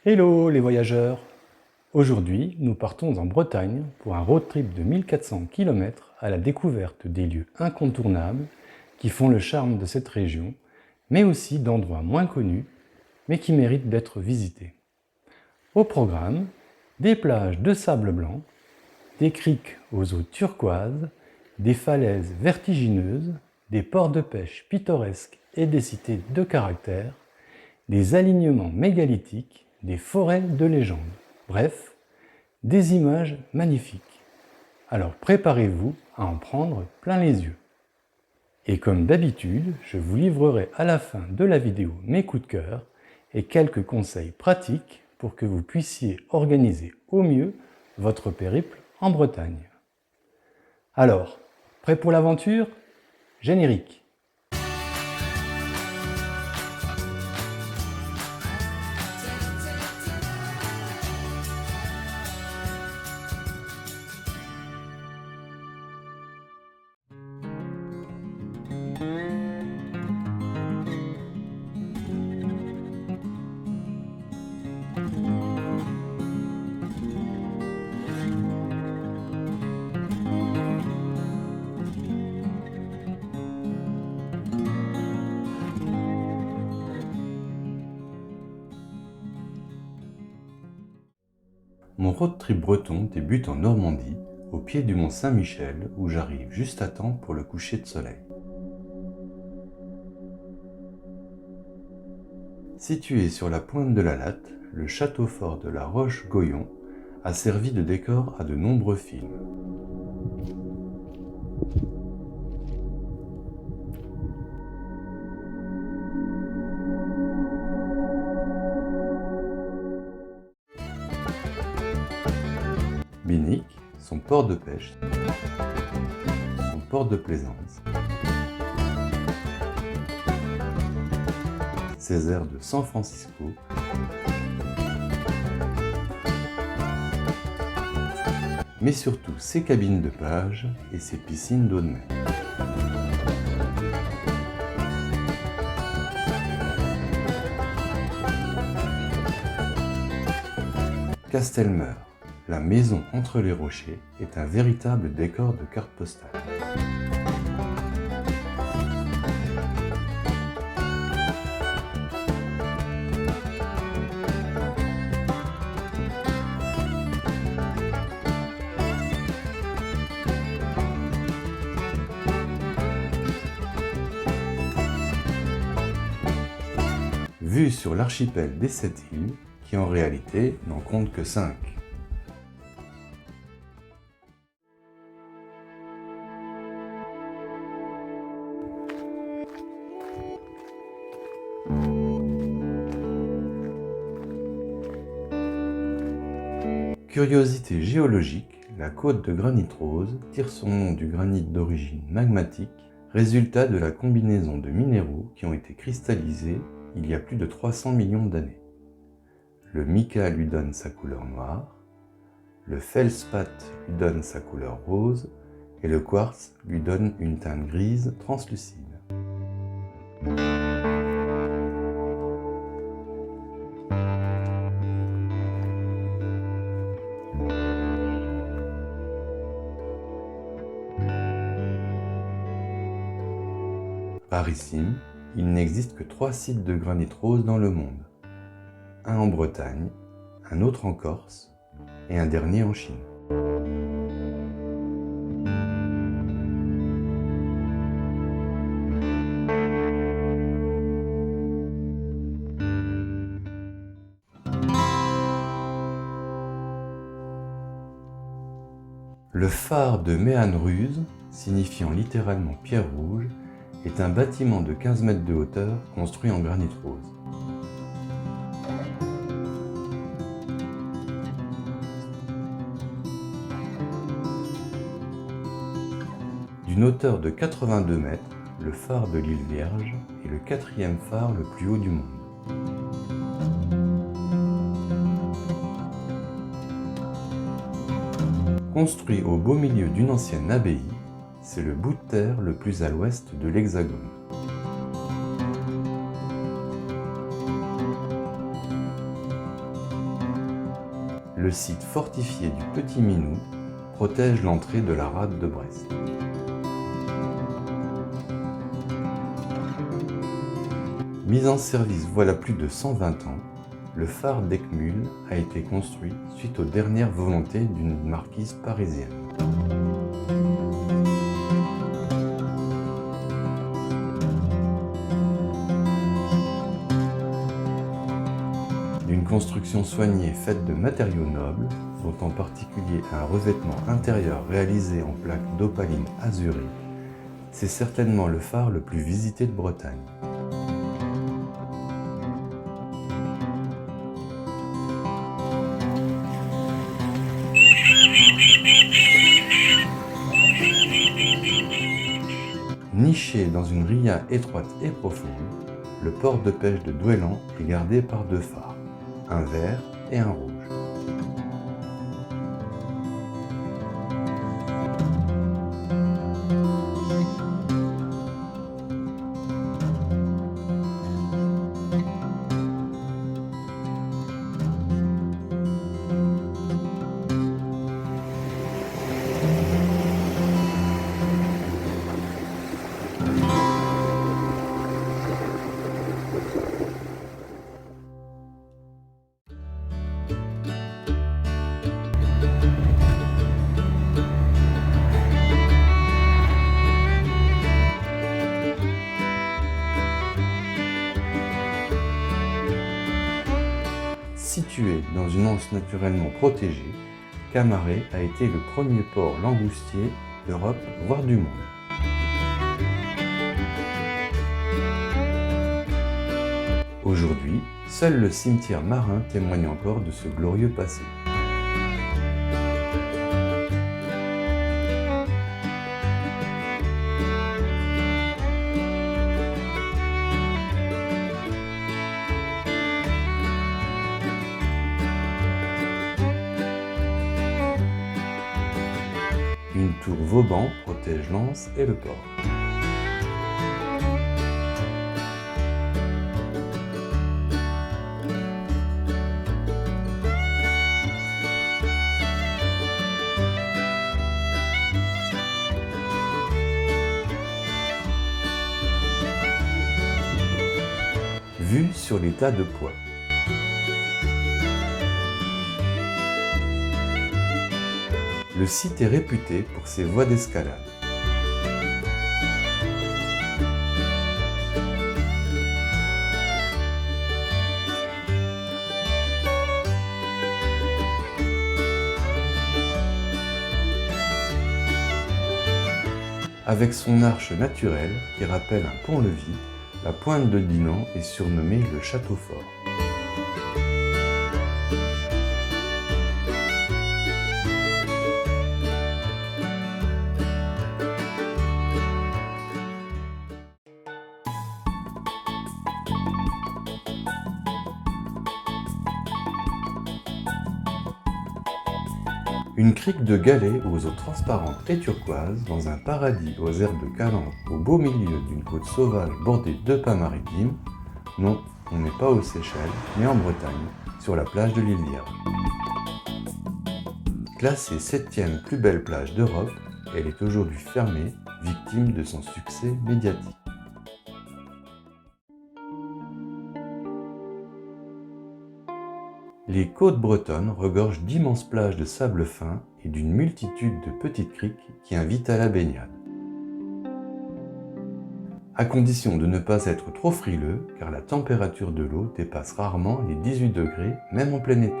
Hello les voyageurs! Aujourd'hui, nous partons en Bretagne pour un road trip de 1400 km à la découverte des lieux incontournables qui font le charme de cette région, mais aussi d'endroits moins connus, mais qui méritent d'être visités. Au programme, des plages de sable blanc, des criques aux eaux turquoises, des falaises vertigineuses, des ports de pêche pittoresques et des cités de caractère, des alignements mégalithiques, des forêts de légende. Bref, des images magnifiques. Alors préparez-vous à en prendre plein les yeux. Et comme d'habitude, je vous livrerai à la fin de la vidéo mes coups de cœur et quelques conseils pratiques pour que vous puissiez organiser au mieux votre périple en Bretagne. Alors, prêt pour l'aventure? Générique. Mon road trip breton débute en Normandie, au pied du mont Saint-Michel, où j'arrive juste à temps pour le coucher de soleil. Situé sur la pointe de la Latte, le château fort de la Roche-Goyon a servi de décor à de nombreux films. Binic, son port de pêche, son port de plaisance, ses aires de San Francisco, mais surtout ses cabines de plage et ses piscines d'eau de mer. Castelmeur, la maison entre les rochers, est un véritable décor de carte postale. Vue sur l'archipel des 7 îles, qui en réalité n'en compte que 5. Curiosité géologique, la côte de granit rose tire son nom du granit d'origine magmatique, résultat de la combinaison de minéraux qui ont été cristallisés il y a plus de 300 millions d'années. Le mica lui donne sa couleur noire, le feldspath lui donne sa couleur rose et le quartz lui donne une teinte grise translucide. Rarissime, il n'existe que 3 sites de granit rose dans le monde. Un en Bretagne, un autre en Corse et un dernier en Chine. Le phare de Méanruse, signifiant littéralement pierre rouge, est un bâtiment de 15 mètres de hauteur construit en granit rose. D'une hauteur de 82 mètres, le phare de l'île Vierge est le 4e phare le plus haut du monde. Construit au beau milieu d'une ancienne abbaye, c'est le bout de terre le plus à l'ouest de l'Hexagone. Le site fortifié du Petit Minou protège l'entrée de la rade de Brest. Mis en service voilà plus de 120 ans, le phare d'Eckmühl a été construit suite aux dernières volontés d'une marquise parisienne. D'une construction soignée faite de matériaux nobles, dont en particulier un revêtement intérieur réalisé en plaques d'opaline azurée, c'est certainement le phare le plus visité de Bretagne. Niché dans une ria étroite et profonde, le port de pêche de Douélan est gardé par deux phares, un vert et un rouge. Situé dans une anse naturellement protégée, Camaret a été le premier port langoustier d'Europe, voire du monde. Aujourd'hui, seul le cimetière marin témoigne encore de ce glorieux passé. Une tour Vauban protège l'anse et le port. Vue sur les tas de pois. Le site est réputé pour ses voies d'escalade. Avec son arche naturelle qui rappelle un pont-levis, la pointe de Dinan est surnommée le Château Fort. Une crique de galets aux eaux transparentes et turquoises, dans un paradis aux herbes calantes, au beau milieu d'une côte sauvage bordée de pins maritimes. Non, on n'est pas aux Seychelles, mais en Bretagne, sur la plage de l'île d'Hierro. Classée 7e plus belle plage d'Europe, elle est aujourd'hui fermée, victime de son succès médiatique. Les côtes bretonnes regorgent d'immenses plages de sable fin et d'une multitude de petites criques qui invitent à la baignade. À condition de ne pas être trop frileux, car la température de l'eau dépasse rarement les 18 degrés, même en plein été.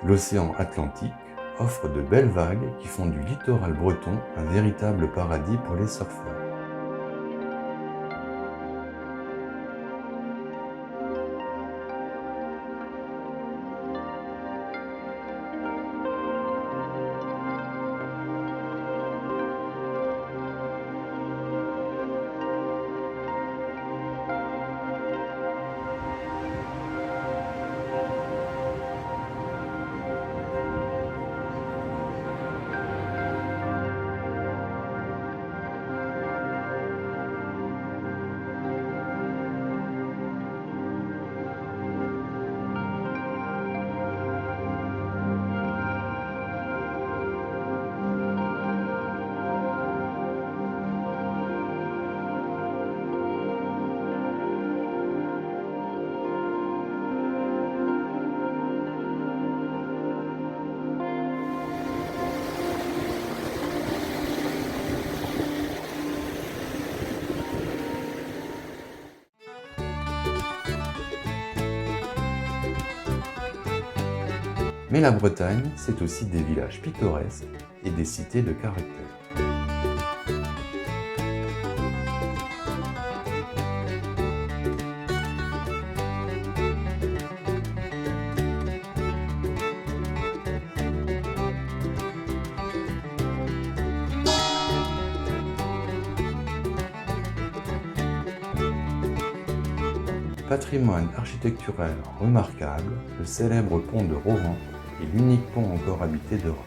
L'océan Atlantique offre de belles vagues qui font du littoral breton un véritable paradis pour les surfeurs. Mais la Bretagne, c'est aussi des villages pittoresques et des cités de caractère. Patrimoine architectural remarquable, le célèbre pont de Rohan est l'unique pont encore habité d'Europe.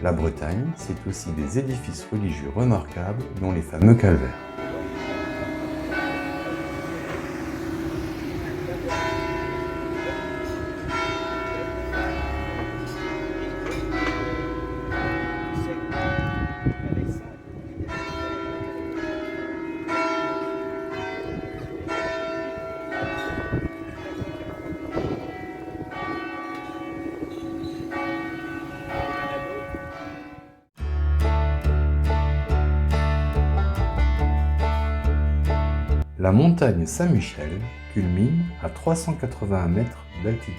La Bretagne, c'est aussi des édifices religieux remarquables, dont les fameux calvaires. La montagne Saint-Michel culmine à 381 mètres d'altitude.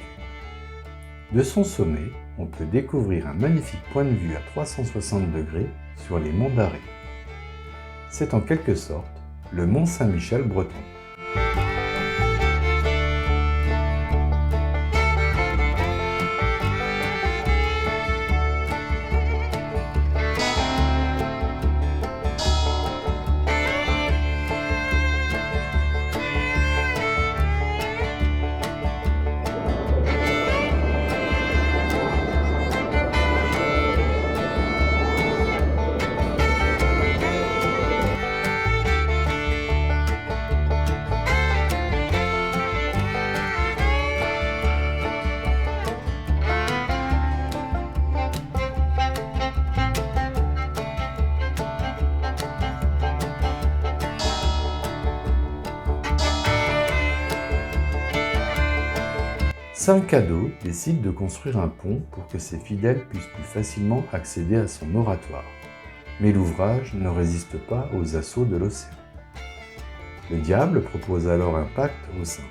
De son sommet, on peut découvrir un magnifique point de vue à 360 degrés sur les monts d'Arrée. C'est en quelque sorte le mont Saint-Michel breton. Saint-Cado décide de construire un pont pour que ses fidèles puissent plus facilement accéder à son oratoire. Mais l'ouvrage ne résiste pas aux assauts de l'océan. Le diable propose alors un pacte aux saints.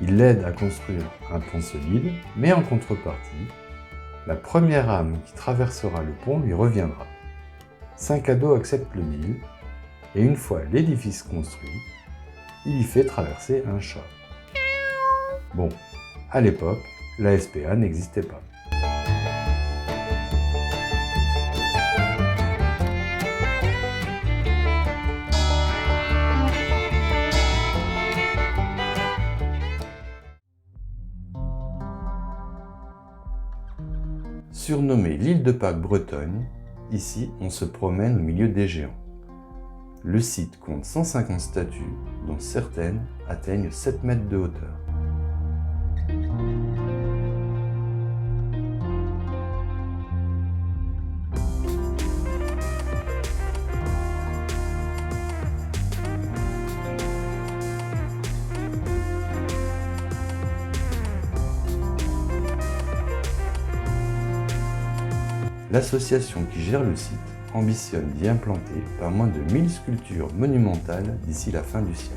Il l'aide à construire un pont solide, mais en contrepartie, la première âme qui traversera le pont lui reviendra. Saint-Cado accepte le deal, et une fois l'édifice construit, il y fait traverser un chat. Bon, à l'époque, la SPA n'existait pas. Surnommée l'île de Pâques bretonne, ici on se promène au milieu des géants. Le site compte 150 statues, dont certaines atteignent 7 mètres de hauteur. L'association qui gère le site ambitionne d'y implanter pas moins de 1000 sculptures monumentales d'ici la fin du siècle.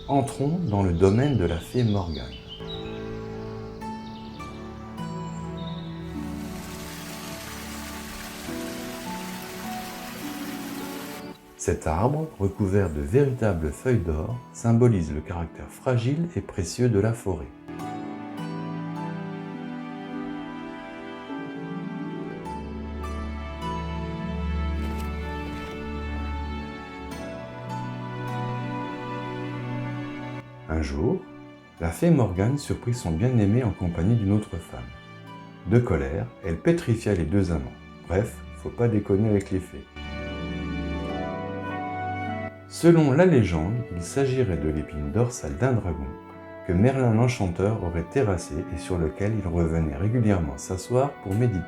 Entrons dans le domaine de la fée Morgane. Cet arbre, recouvert de véritables feuilles d'or, symbolise le caractère fragile et précieux de la forêt. Un jour, la fée Morgane surprit son bien-aimé en compagnie d'une autre femme. De colère, elle pétrifia les deux amants. Bref, faut pas déconner avec les fées. Selon la légende, il s'agirait de l'épine dorsale d'un dragon que Merlin l'Enchanteur aurait terrassé et sur lequel il revenait régulièrement s'asseoir pour méditer.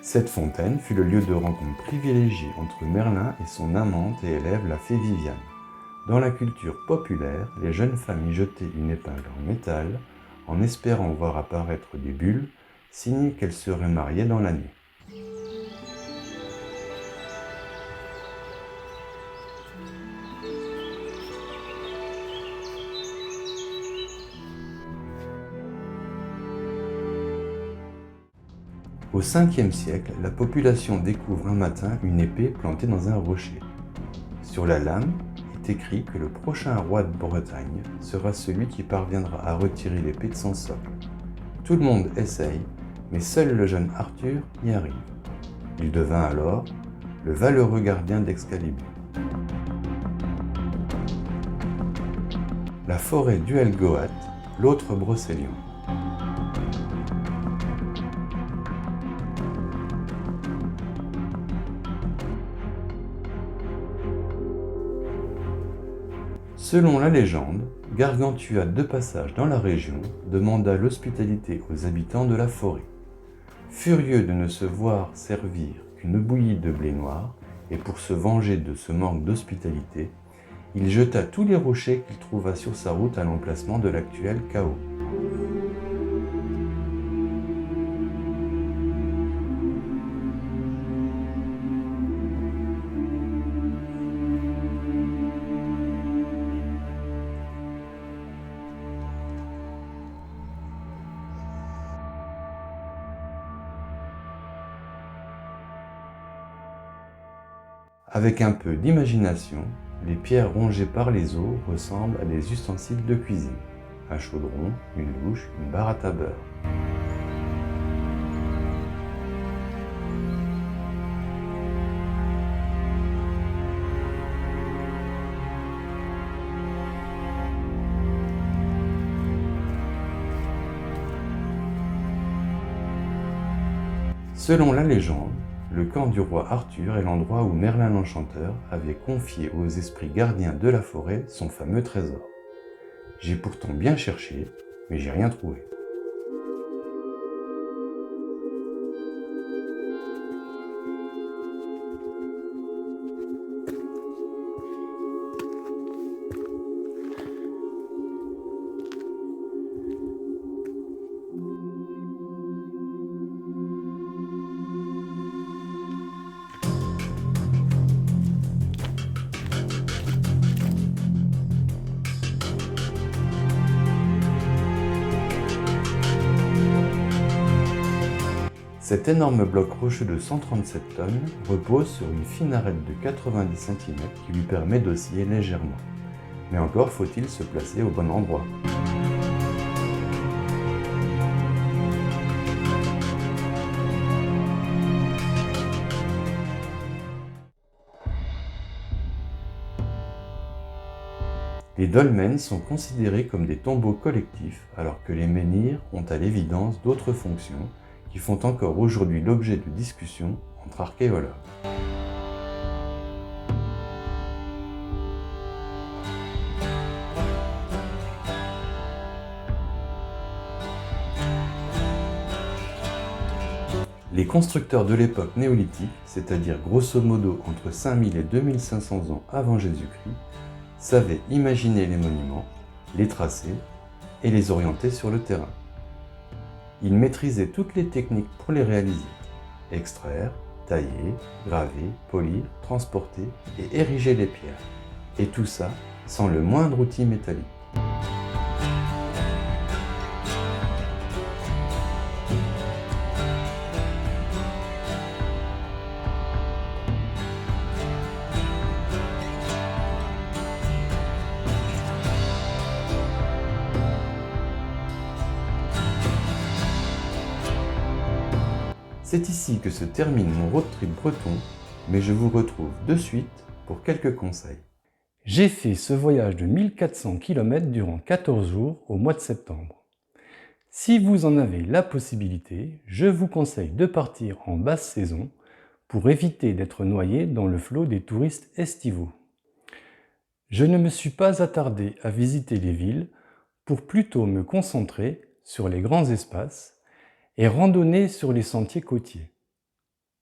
Cette fontaine fut le lieu de rencontre privilégié entre Merlin et son amante et élève la fée Viviane. Dans la culture populaire, les jeunes femmes y jetaient une épingle en métal en espérant voir apparaître des bulles, signe qu'elles seraient mariées dans l'année. Au 5e siècle, la population découvre un matin une épée plantée dans un rocher. Sur la lame est écrit que le prochain roi de Bretagne sera celui qui parviendra à retirer l'épée de son socle. Tout le monde essaye, mais seul le jeune Arthur y arrive. Il devint alors le valeureux gardien d'Excalibur. La forêt d'Uelgoat, l'autre Brocéliande. Selon la légende, Gargantua, de passage dans la région, demanda l'hospitalité aux habitants de la forêt. Furieux de ne se voir servir qu'une bouillie de blé noir, et pour se venger de ce manque d'hospitalité, il jeta tous les rochers qu'il trouva sur sa route à l'emplacement de l'actuel chaos. Avec un peu d'imagination, les pierres rongées par les eaux ressemblent à des ustensiles de cuisine. Un chaudron, une louche, une baratte à beurre. Selon la légende, le camp du roi Arthur est l'endroit où Merlin l'Enchanteur avait confié aux esprits gardiens de la forêt son fameux trésor. J'ai pourtant bien cherché, mais j'ai rien trouvé. Cet énorme bloc rocheux de 137 tonnes repose sur une fine arête de 90 cm qui lui permet d'osciller légèrement. Mais encore faut-il se placer au bon endroit. Les dolmens sont considérés comme des tombeaux collectifs alors que les menhirs ont à l'évidence d'autres fonctions qui font encore aujourd'hui l'objet de discussions entre archéologues. Les constructeurs de l'époque néolithique, c'est-à-dire grosso modo entre 5000 et 2500 ans avant Jésus-Christ, savaient imaginer les monuments, les tracer et les orienter sur le terrain. Ils maîtrisaient toutes les techniques pour les réaliser: extraire, tailler, graver, polir, transporter et ériger les pierres. Et tout ça sans le moindre outil métallique. C'est ici que se termine mon road trip breton, mais je vous retrouve de suite pour quelques conseils. J'ai fait ce voyage de 1400 km durant 14 jours au mois de septembre. Si vous en avez la possibilité, je vous conseille de partir en basse saison pour éviter d'être noyé dans le flot des touristes estivaux. Je ne me suis pas attardé à visiter les villes pour plutôt me concentrer sur les grands espaces et randonner sur les sentiers côtiers.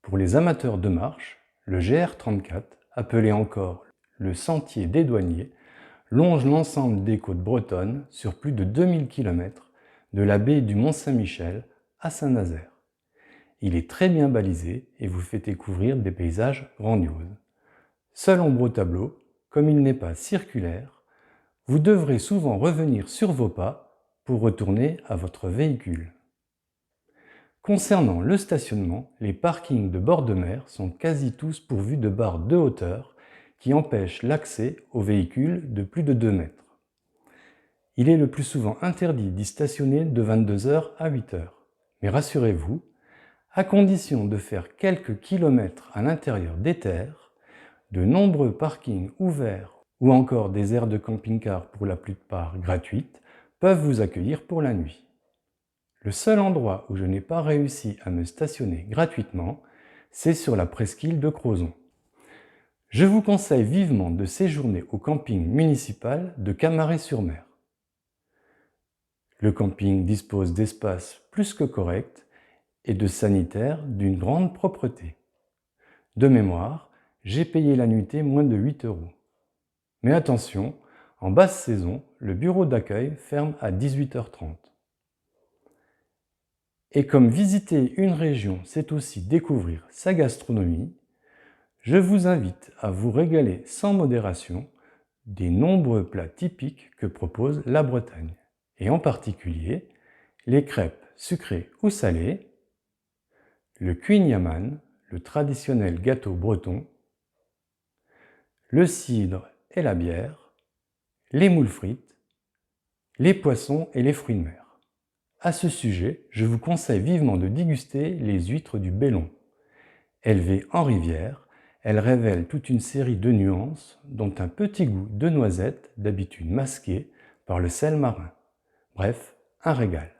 Pour les amateurs de marche, le GR34, appelé encore le Sentier des Douaniers, longe l'ensemble des côtes bretonnes sur plus de 2000 km, de la baie du Mont-Saint-Michel à Saint-Nazaire. Il est très bien balisé et vous fait découvrir des paysages grandioses. Seul ombre au tableau, comme il n'est pas circulaire, vous devrez souvent revenir sur vos pas pour retourner à votre véhicule. Concernant le stationnement, les parkings de bord de mer sont quasi tous pourvus de barres de hauteur qui empêchent l'accès aux véhicules de plus de 2 mètres. Il est le plus souvent interdit d'y stationner de 22 h à 8 h. Mais rassurez-vous, à condition de faire quelques kilomètres à l'intérieur des terres, de nombreux parkings ouverts ou encore des aires de camping-car pour la plupart gratuites peuvent vous accueillir pour la nuit. Le seul endroit où je n'ai pas réussi à me stationner gratuitement, c'est sur la presqu'île de Crozon. Je vous conseille vivement de séjourner au camping municipal de Camaret-sur-Mer. Le camping dispose d'espaces plus que corrects et de sanitaires d'une grande propreté. De mémoire, j'ai payé la nuitée moins de 8 €. Mais attention, en basse saison, le bureau d'accueil ferme à 18 h 30. Et comme visiter une région, c'est aussi découvrir sa gastronomie, je vous invite à vous régaler sans modération des nombreux plats typiques que propose la Bretagne, et en particulier les crêpes sucrées ou salées, le cuin yaman, le traditionnel gâteau breton, le cidre et la bière, les moules frites, les poissons et les fruits de mer. À ce sujet, je vous conseille vivement de déguster les huîtres du Bélon. Élevées en rivière, elles révèlent toute une série de nuances, dont un petit goût de noisette, d'habitude masqué par le sel marin. Bref, un régal.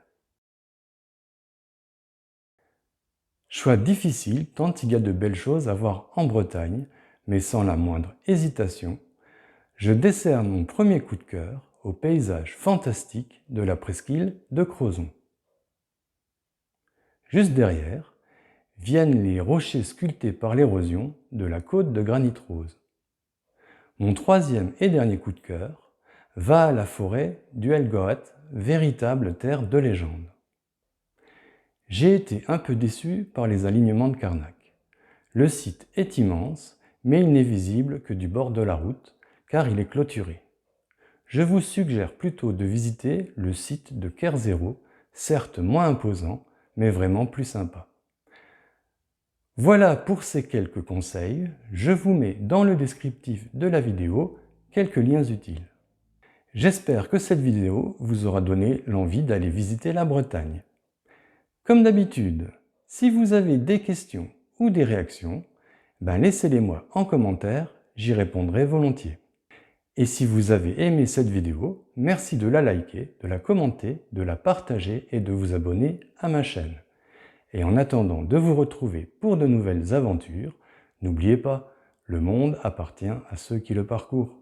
Choix difficile tant il y a de belles choses à voir en Bretagne, mais sans la moindre hésitation, je décerne mon premier coup de cœur au paysage fantastique de la presqu'île de Crozon. Juste derrière, viennent les rochers sculptés par l'érosion de la côte de granit rose. Mon troisième et dernier coup de cœur va à la forêt du Helgoat, véritable terre de légende. J'ai été un peu déçu par les alignements de Carnac. Le site est immense, mais il n'est visible que du bord de la route, car il est clôturé. Je vous suggère plutôt de visiter le site de Kerzero, certes moins imposant, mais vraiment plus sympa. Voilà pour ces quelques conseils, je vous mets dans le descriptif de la vidéo quelques liens utiles. J'espère que cette vidéo vous aura donné l'envie d'aller visiter la Bretagne. Comme d'habitude, si vous avez des questions ou des réactions, laissez-les moi en commentaire, j'y répondrai volontiers. Et si vous avez aimé cette vidéo, merci de la liker, de la commenter, de la partager et de vous abonner à ma chaîne. Et en attendant de vous retrouver pour de nouvelles aventures, n'oubliez pas, le monde appartient à ceux qui le parcourent.